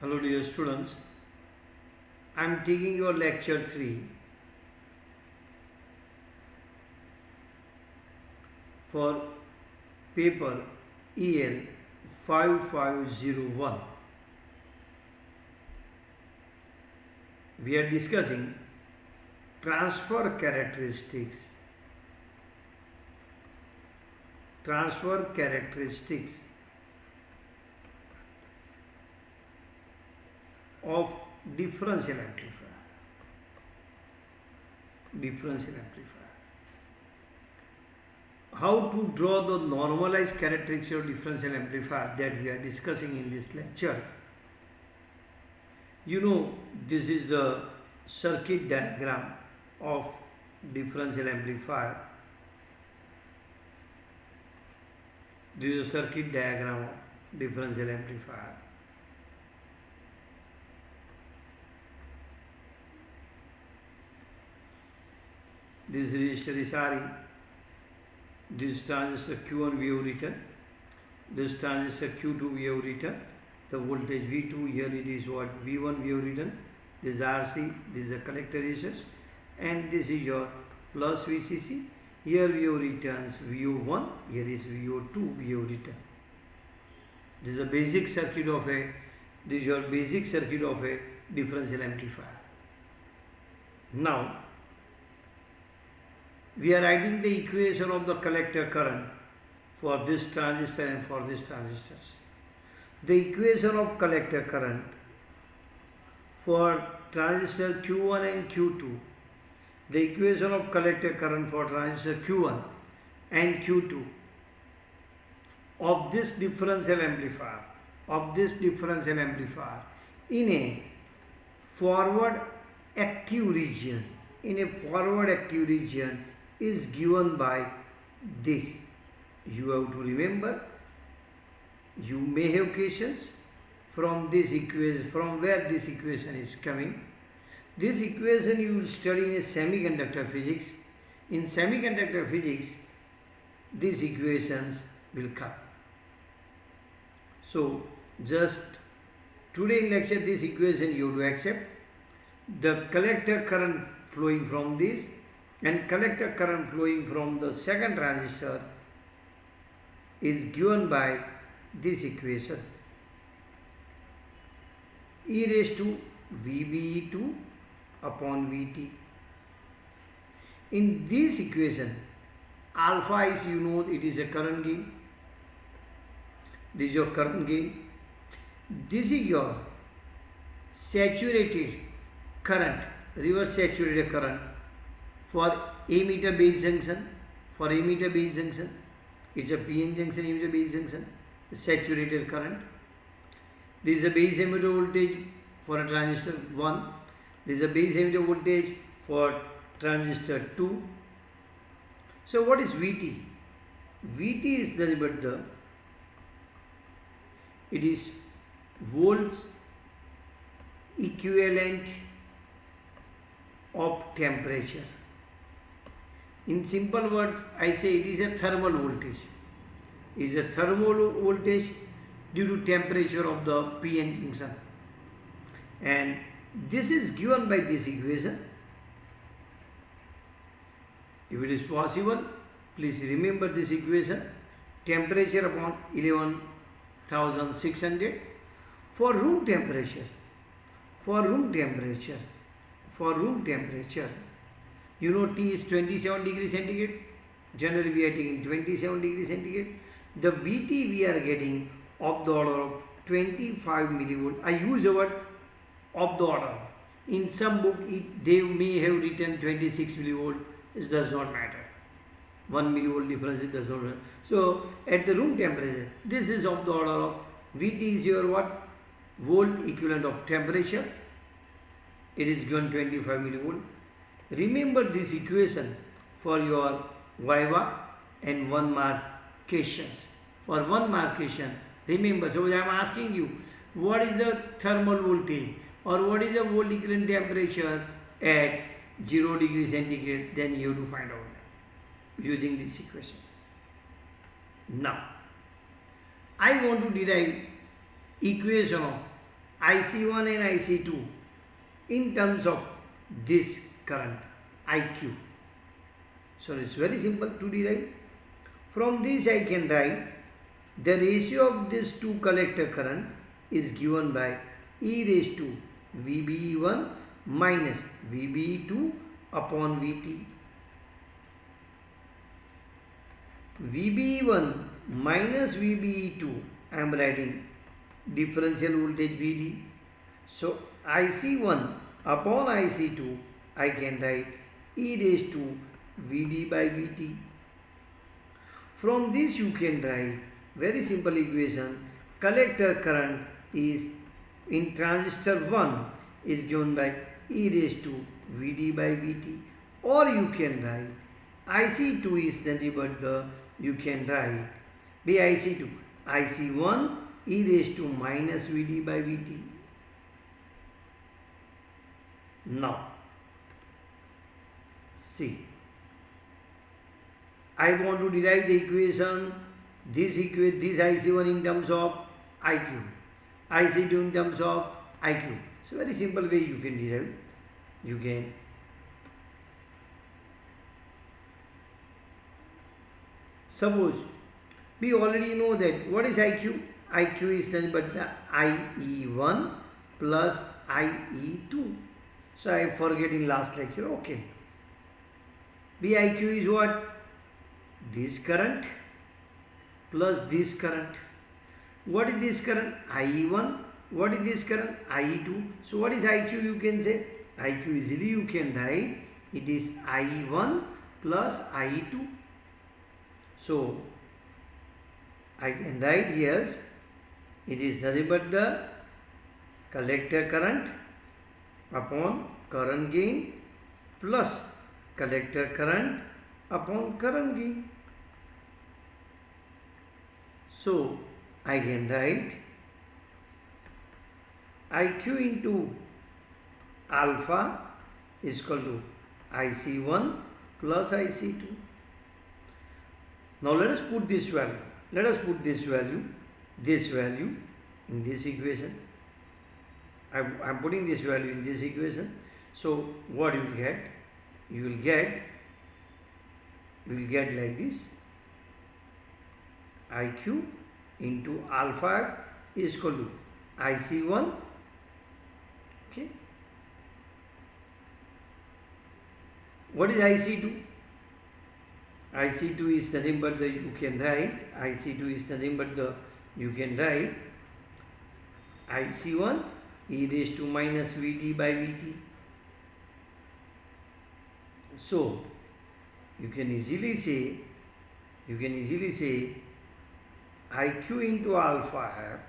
Hello dear students, I am taking your lecture 3 for paper EL 5501. We are discussing transfer characteristics. Transfer characteristics of differential amplifier. Differential amplifier. How to draw the normalized characteristics of differential amplifier that we are discussing in this lecture. You know, this is the circuit diagram of differential amplifier. This is a circuit diagram of differential amplifier. This resistor is Re. This transistor Q1 we have written. This transistor Q2 we have written. The voltage V2, here it is what V1 we have written. This is RC, this is the collector resistance, and this is your plus VCC. Here we have written VO1, here is VO2 we have written. This is a basic circuit of a, this is your basic circuit of a differential amplifier. Now, we are writing the equation of the collector current for this transistor and for this transistors. The equation of collector current for transistor Q1 and Q2, the equation of collector current for transistor Q1 and Q2 of this differential amplifier, in a forward active region, is given by this. You have to remember, you may have questions from this equation, from where this equation is coming. This equation you will study in semiconductor physics. In semiconductor physics, these equations will come. So, just today in lecture, this equation you have to accept. The collector current flowing from this and collector current flowing from the second transistor is given by this equation. E raised to VBE2 upon VT. In this equation, alpha is, you know, it is a current gain. This is your current gain. This is your saturated current, reverse saturated current for emitter base junction. For emitter base junction, it's a PN junction, emitter base junction, saturated current. This is a base emitter voltage for a transistor 1. This is a base emitter voltage for transistor 2. So what is VT? VT is nothing but it is volts equivalent of temperature. In simple words, I say it is a thermal voltage. It is a thermal voltage due to temperature of the PN junction. And this is given by this equation. If it is possible, please remember this equation. Temperature upon 11,600 for room temperature. You know T is 27 degrees centigrade. Generally we are taking 27 degrees centigrade. The VT we are getting of the order of 25 millivolt. I use the word of the order. In some book they may have written 26 millivolt. It does not matter. 1 millivolt difference, it does not matter. So at the room temperature, this is of the order of VT is your what? Volt equivalent of temperature. It is given 25 millivolt. Remember this equation for your Viva and 1 mark questions. For 1 mark question, remember, suppose I am asking you, what is the thermal voltage or what is the volt equivalent temperature at 0 degree centigrade, then you have to find out using this equation. Now, I want to derive equation of IC1 and IC2 in terms of this current IQ. So it's very simple to derive. From this I can write the ratio of these two collector current is given by e raised to VBE1 minus VBE2 upon VT. VBE1 minus VBE2, I am writing differential voltage VD. So IC1 upon IC2, I can write e raised to VD by VT. From this you can write very simple equation. Collector current is in transistor 1 is given by e raised to VD by VT, or you can write IC2 is nothing but the, you can write be IC2 IC1 e raised to minus VD by VT. Now see, I want to derive the equation, this IC1 in terms of IQ, IC2 in terms of IQ. So very simple way you can derive. You can suppose we already know that what is IQ? IQ is nothing but the IE1 plus IE2. So I forget in last lecture. Okay. BIQ is what? This current plus this current. What is this current? IE1. What is this current? IE2. So what is IQ? You can say IQ easily you can write it is IE1 plus IE2. So I can write here it is nothing but the collector current upon current gain plus collector current upon current gain. So I can write IQ into alpha is equal to IC1 plus IC2. Now let us put this value. Let us put this value in this equation. I am putting this value in this equation. So what you will get? You will get like this. IQ into alpha is equal to IC1. Okay. What is IC2? IC2 is nothing but the, you can write IC2 is nothing but the, you can write IC1 e raised to minus VD by VT. So you can easily say IQ into alpha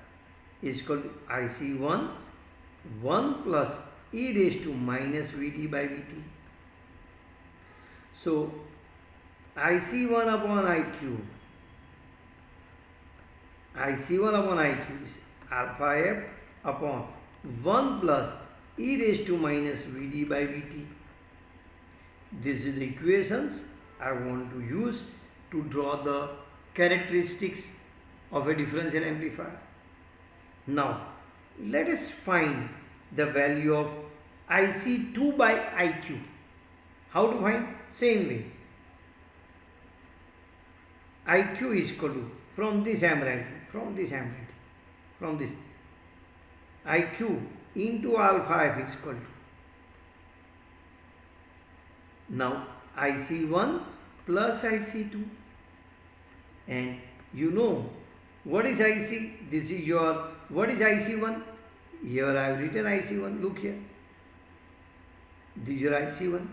is equal to IC1 1 plus e raised to minus VD by VT. So IC1 upon IQ is alpha f upon 1 plus e raised to minus VD by VT. This is the equations I want to use to draw the characteristics of a differential amplifier. Now let us find the value of IC2 by IQ. How to find? Same way. IQ is equal to, from this I am writing, from this IQ into alpha f is equal to, now IC1 plus IC2, and you know what is IC, this is your, what is IC1? Here I have written IC1, look here, this is your IC1.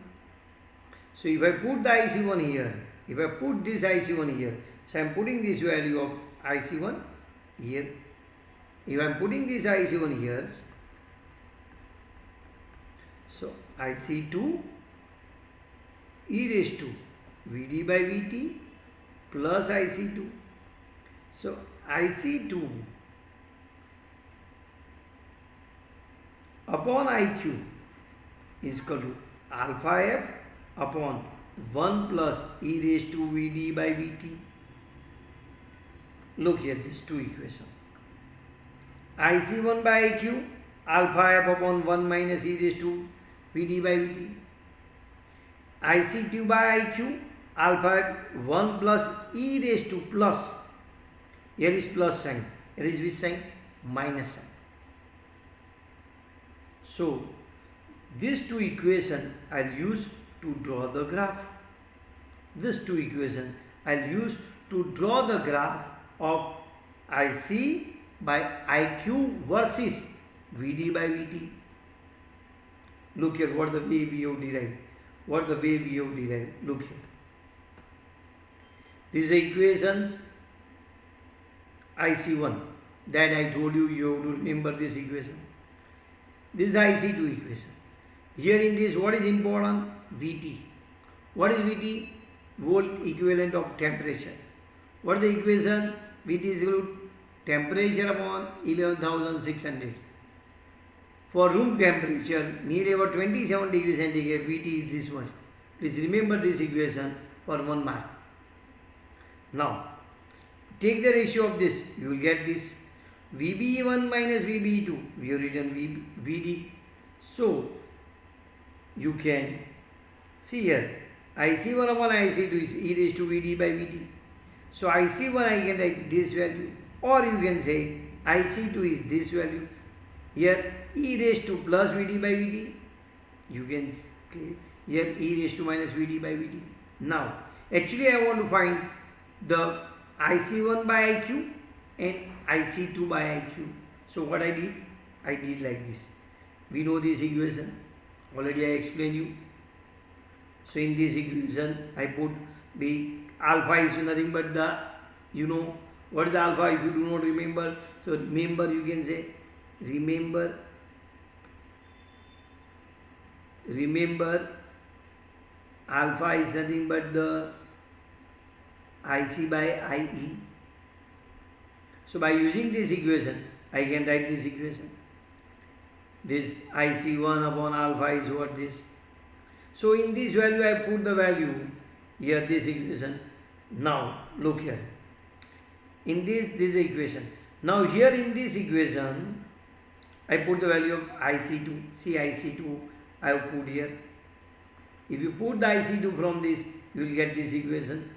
So if I put the IC1 here, if I put this IC1 here, so I am putting this value of IC1 here. If I am putting this IC1 here, so IC2 e raised to VD by VT plus IC2. So IC2 upon IQ is equal to alpha f upon 1 plus e raised to VD by VT. Look here, these two equations. IC1 by IQ, alpha f upon 1 minus e raised to Vd by Vt. IC2 by IQ, alpha f 1 plus e raised to plus, here is plus sign, here is which sign? Minus sign. So these two equations I'll use to draw the graph. These two equations I'll use to draw the graph of IC by IQ versus Vd by Vt. Look here, what the way we have derived. What the way we have derived. Look here. These are equations IC1 that I told you, you have to remember this equation. This is IC2 equation. Here in this, what is important? Vt. What is Vt? Volt equivalent of temperature. What is the equation? Vt is equal to temperature upon 11,600. For room temperature, nearly about 27 degrees centigrade, Vt is this much. Please remember this equation for 1 mark. Now, take the ratio of this, you will get this. VB1 minus VB2, we have written Vd. So, you can see here, IC1 upon IC2 is e raised to Vd by Vt. So, IC1 I can write this value, or you can say IC2 is this value. Here e raised to plus Vd by Vt, you can say here e raised to minus Vd by Vt. Now, actually I want to find the IC1 by IQ and IC2 by IQ. So what I did like this. We know this equation, already I explained you. So in this equation I put the alpha is nothing but the, you know what is the alpha if you do not remember. So remember, you can say remember alpha is nothing but the IC by IE. So by using this equation, I can write this equation. This IC1 upon alpha is what this. So in this value I put the value here, this equation. Now look here. In this equation. Now here in this equation, I put the value of IC2. See IC2 I have put here. If you put the IC2 from this, you will get this equation.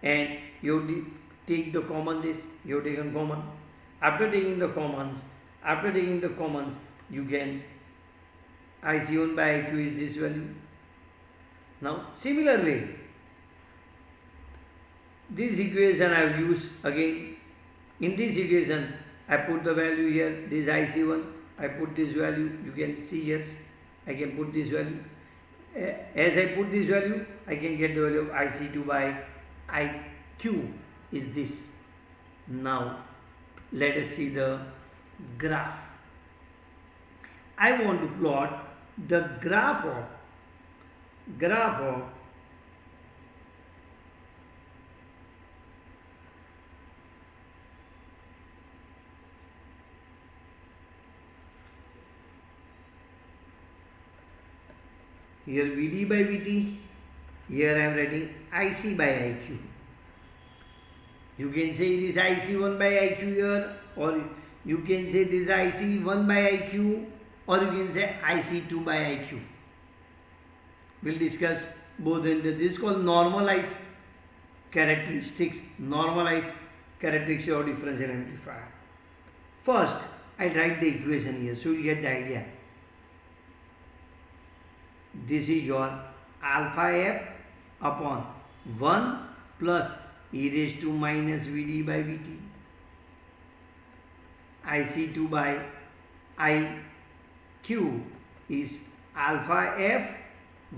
And you have to take the common this, you have taken common. After taking the commons, you can IC1 by IQ is this value. Now similar way, this equation I have used again. In this equation I put the value here, this IC1, I put this value, you can see here, I can put this value. As I put this value, I can get the value of IC2 by IQ is this. Now let us see the graph. I want to plot the graph of here Vd by Vt, here I am writing IC by IQ. You can say this IC1 by IQ here, or you can say this IC1 by IQ, or you can say IC2 by IQ. We'll discuss both in this is called normalized characteristics of differential amplifier. First, I'll write the equation here so you get the idea. This is your alpha f upon 1 plus e raised to minus Vd by Vt. IC2 by IQ is alpha f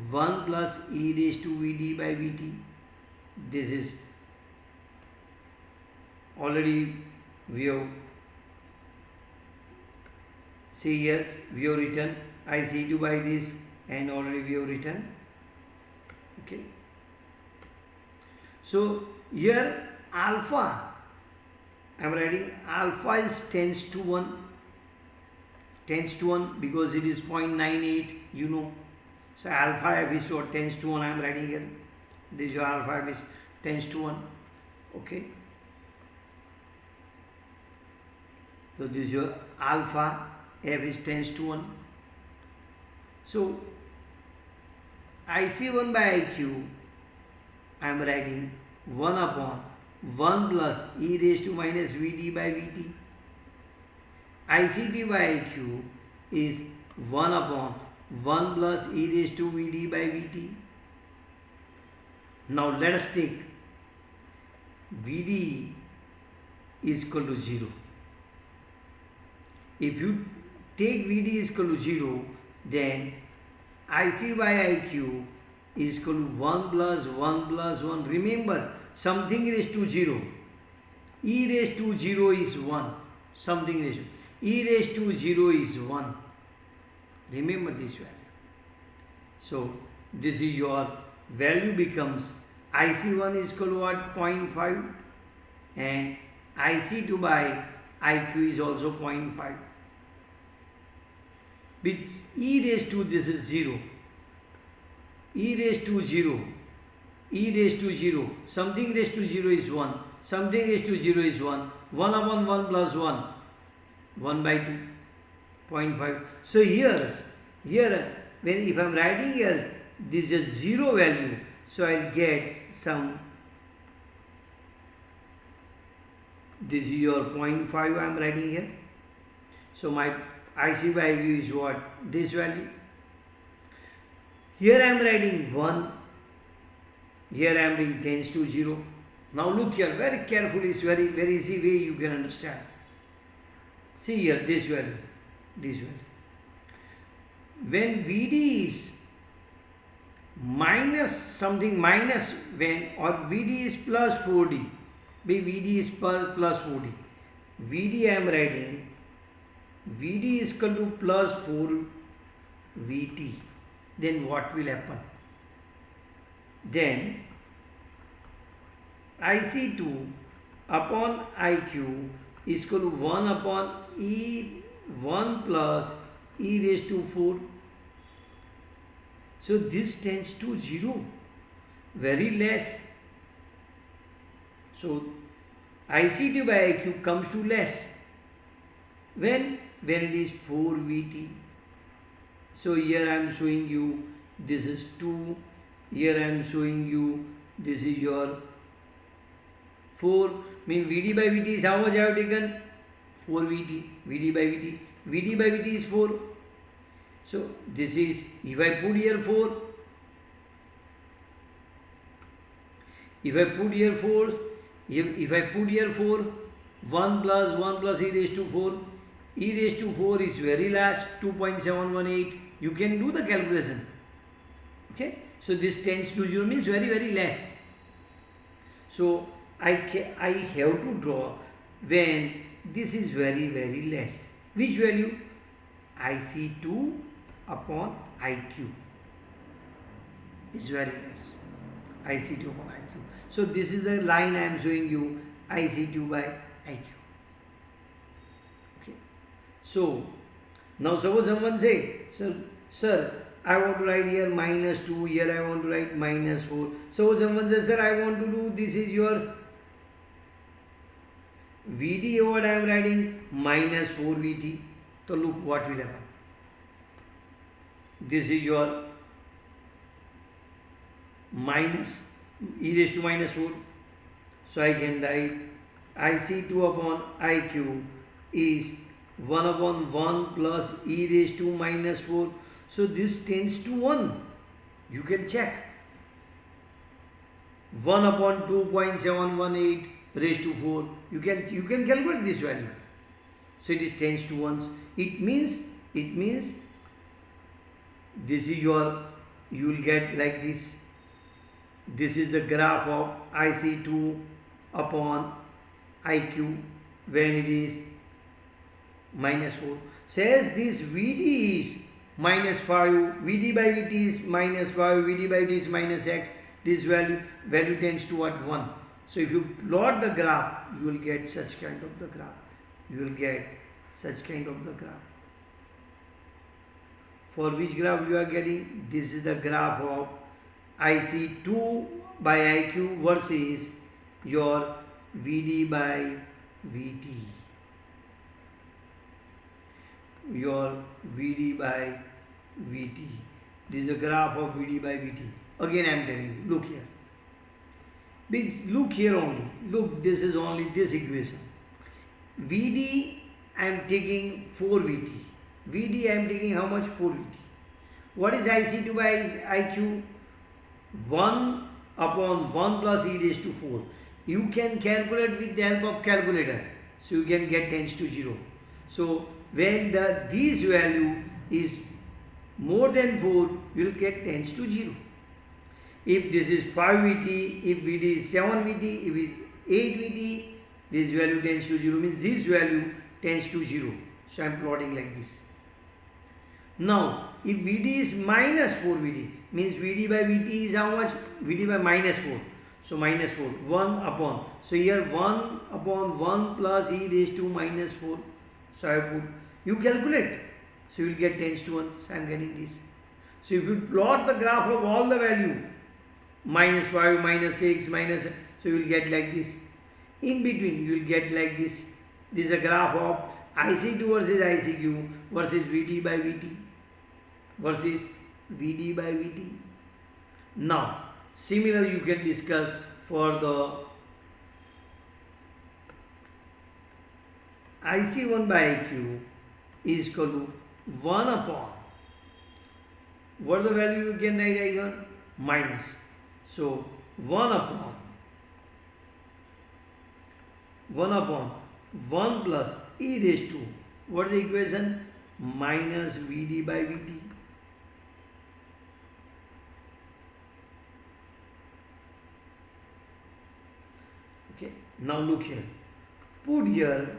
1 plus e raised to Vd by Vt. This is already we have see here we have written IC2 by this, and already we have written. Okay. So here alpha, I am writing alpha is tends to 1 because it is 0.98, you know. So alpha f is what tends to 1, I am writing here. This is your alpha f is tends to 1. Okay. So this is your alpha f is tends to 1. So IC1 by IQ, I am writing 1 upon 1 plus e raised to minus Vd by Vt. IC2 by IQ is 1 upon 1 plus e raised to Vd by Vt. Now let us take Vd is equal to 0. If you take Vd is equal to 0, then IC by IQ is equal to 1 plus 1 plus 1. Remember, something raised to 0. E raised to 0 is 1. Something raised to. E raised to 0 is 1. Remember this value. So, this is your value becomes IC1 is equal to what? 0.5 and IC2 by IQ is also 0.5. With e raised to this is 0. E raised to 0. E raised to 0. Something raised to 0 is 1. Something raised to 0 is 1. 1 upon 1 plus 1. 1 by 2. 0.5. So here when if I am writing here this is 0 value. So I will get some, this is your 0.5 I am writing here. So my IC by IQ is what? This value. Here I am writing 1. Here I am writing tends to 0. Now look here very carefully. It's very easy way you can understand. See here this value. This value. When Vd is minus something minus when or Vd is plus 4d. Vd is plus 4d. Vd I am writing Vd is equal to plus 4 Vt. Then what will happen? Then IC2 upon IQ is equal to 1 upon E1 plus e raised to 4. So this tends to 0, very less. So IC2 by IQ comes to less. When it is 4 Vt. So here I am showing you this is 2. Here I am showing you this is your 4. Mean Vd by Vt is how much I have taken? 4 Vt. Vd by Vt. Vd by Vt is 4. So this is, if I put here 4, if I put here 4, if I put here 4, 1 plus e raised to 4, e raised to 4 is very less, 2.718. You can do the calculation. Okay. So this tends to 0 means very less. So I have to draw when this is very less. Which value? IC2 upon IQ is very less. IC2 upon IQ. So this is the line I am showing you, IC2 by IQ. Okay. So now suppose someone say, sir, I want to write here minus 2, here I want to write minus 4. So someone says, sir, I want to do, this is your Vd, what I am writing minus 4 Vt. So look what will happen. This is your minus e raised to minus 4. So I can write IC2 upon IQ is 1 upon 1 plus e raised to minus 4. So this tends to 1. You can check. 1 upon 2.718 raised to 4. You can calculate this value. So it is tends to 1. It means this is your, you will get like this. This is the graph of IC2 upon IQ when it is minus 4. Says this Vd is minus 5, Vd by Vt is minus 5, Vd by Vt is minus x. This value tends to what? 1. So if you plot the graph, you will get such kind of the graph. You will get such kind of the graph. For which graph you are getting? This is the graph of IC2 by IQ versus your Vd by Vt. your VD by VT. This is a graph of VD by VT. Again I am telling you, look here. Look here only. Look, this is only this equation. VD I am taking 4 VT. VD I am taking how much? 4 VT. What is IC2 by IQ? 1 upon 1 plus e raised to 4. You can calculate with the help of calculator. So you can get tends to 0. So when this value is more than 4, you will get tends to 0. If this is 5 VT, if VD is 7 VT, if it is 8 VT, this value tends to 0, means this value tends to 0. So I am plotting like this. Now, if VD is minus 4 VD, means VD by VT is how much? VD by minus 4. So minus 4, 1 upon. So here 1 upon 1 plus e raised to minus 4. So I put, you calculate. So you will get tends to 1. So I am getting this. So if you plot the graph of all the value, minus 5, minus 6, minus, so you will get like this. In between you will get like this. This is a graph of IC2 versus ICQ versus VD by VT versus VD by VT. Now, similar you can discuss for the IC1 by IQ is equal to 1 upon, what the value you can write again? Minus. So 1 upon 1 plus e raised to, what is the equation? Minus VD by VT. Okay, now look here. Put here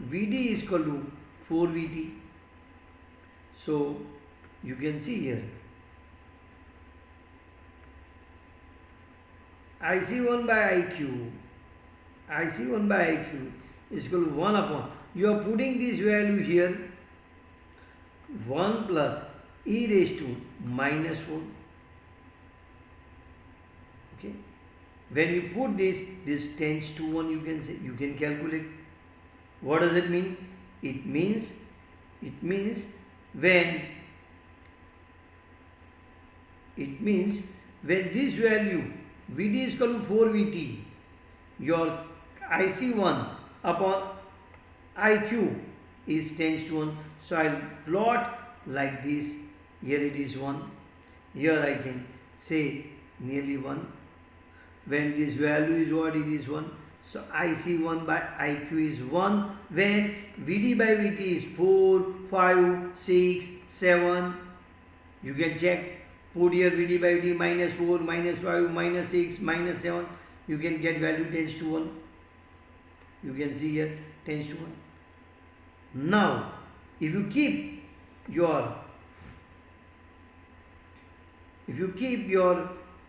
VD is equal to 4 VT. So you can see here IC1 by IQ is equal to 1 upon, you are putting this value here, 1 plus e raised to minus 4. Okay, when you put this tends to 1, you can say, you can calculate. What does it mean? It means when this value VD is equal to 4 VT, your IC1 upon IQ is tends to 1. So I will plot like this. Here it is 1. Here I can say nearly 1. When this value is what? It is 1. So IC1 by IQ is 1. When VD by VT is 4, 5, 6, 7. You can check. Put here VD by VT minus 4, minus 5, minus 6, minus 7. You can get value tends to 1. You can see here tends to 1. Now, if you keep your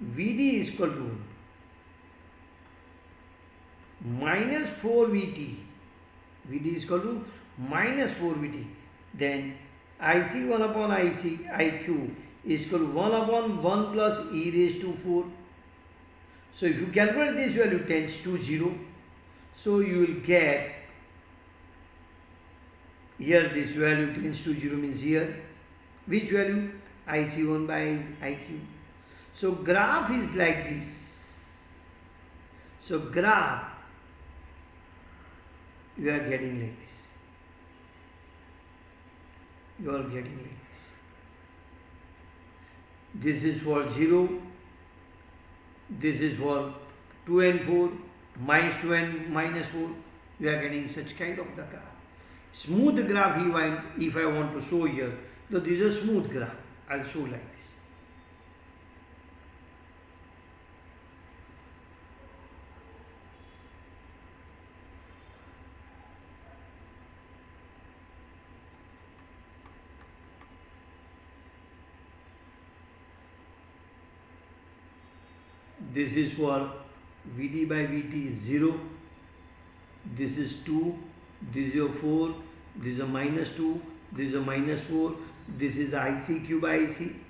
VD is equal to minus 4 VT, VD is equal to minus 4 VT, then IC1 upon IQ is equal to 1 upon 1 plus e raised to 4. So if you calculate this value tends to 0. So you will get here this value tends to 0 means here which value? IC1 by IQ. So graph is like this. So graph you are getting like this. You are getting like this. This is for 0. This is for 2 and 4, minus 2 and minus 4. You are getting such kind of the graph. Smooth graph if I want to show here. So this is a smooth graph. I will show like this. This is for VD by VT is 0. This is 2. This is a 4. This is a minus 2. This is a minus 4. This is the ICQ by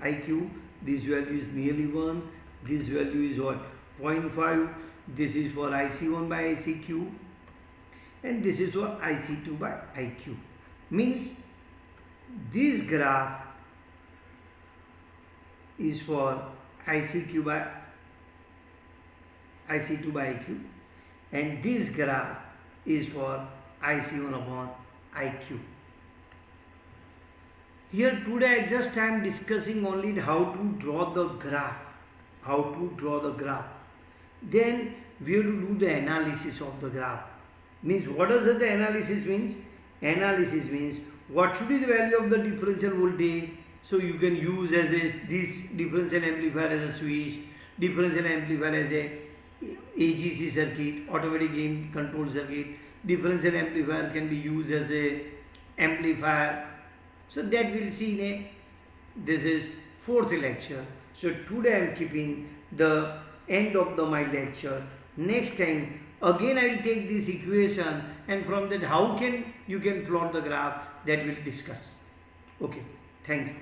IQ. This value is nearly 1. This value is what? 0.5. This is for IC1 by ICQ. And this is for IC2 by IQ. Means this graph is for IC2 by IQ, and this graph is for IC1 upon IQ. Here today I am discussing only how to draw the graph. Then we have to do the analysis of the graph. Means what does the analysis means? Analysis means what should be the value of the differential voltage. So you can use as this differential amplifier as a switch, differential amplifier as a AGC circuit, automatic gain control circuit. Differential amplifier can be used as a amplifier. So that we'll see in this is fourth lecture. So today I am keeping the end of my lecture. Next time again I will take this equation, and from that how you can plot the graph, that we'll discuss. Okay, thank you.